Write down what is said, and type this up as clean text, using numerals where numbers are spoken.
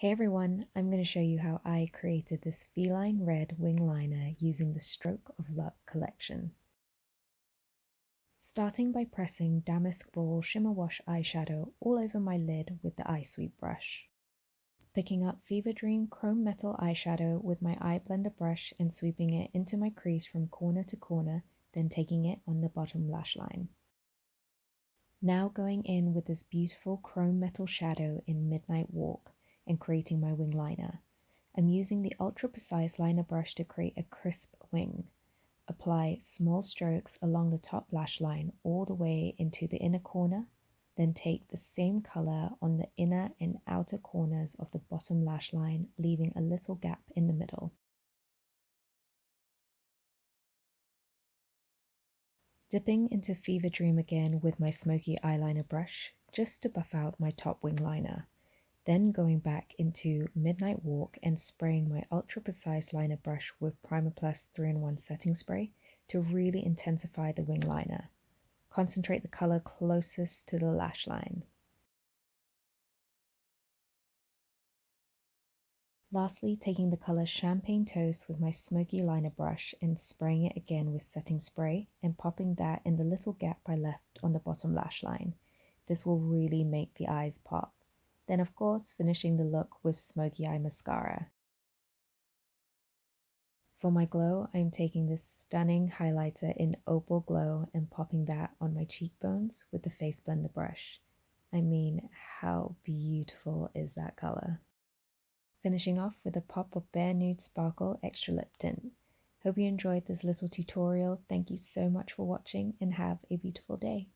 Hey everyone, I'm going to show you how I created this feline red wing liner using the Stroke of Luck collection. Starting by pressing Damask Ball Shimmer Wash eyeshadow all over my lid with the eye sweep brush. Picking up Fever Dream Chrome Metal eyeshadow with my eye blender brush and sweeping it into my crease from corner to corner, then taking it on the bottom lash line. Now going in with this beautiful chrome metal shadow in Midnight Walk and creating my wing liner. I'm using the ultra precise liner brush to create a crisp wing. Apply small strokes along the top lash line all the way into the inner corner, then take the same color on the inner and outer corners of the bottom lash line, leaving a little gap in the middle. Dipping into Fever Dream again with my smoky eyeliner brush, just to buff out my top wing liner. Then going back into Midnight Walk and spraying my ultra precise liner brush with Primer Plus 3-in-1 setting spray to really intensify the wing liner. Concentrate the color closest to the lash line. Lastly, taking the color Champagne Toast with my smoky liner brush and spraying it again with setting spray and popping that in the little gap I left on the bottom lash line. This will really make the eyes pop. Then of course, finishing the look with Smokey Eye Mascara. For my glow, I'm taking this stunning highlighter in Opal Glow and popping that on my cheekbones with the Face Blender brush. I mean, how beautiful is that color? Finishing off with a pop of Bare Nude Sparkle Extra Lip Tint. Hope you enjoyed this little tutorial. Thank you so much for watching and have a beautiful day.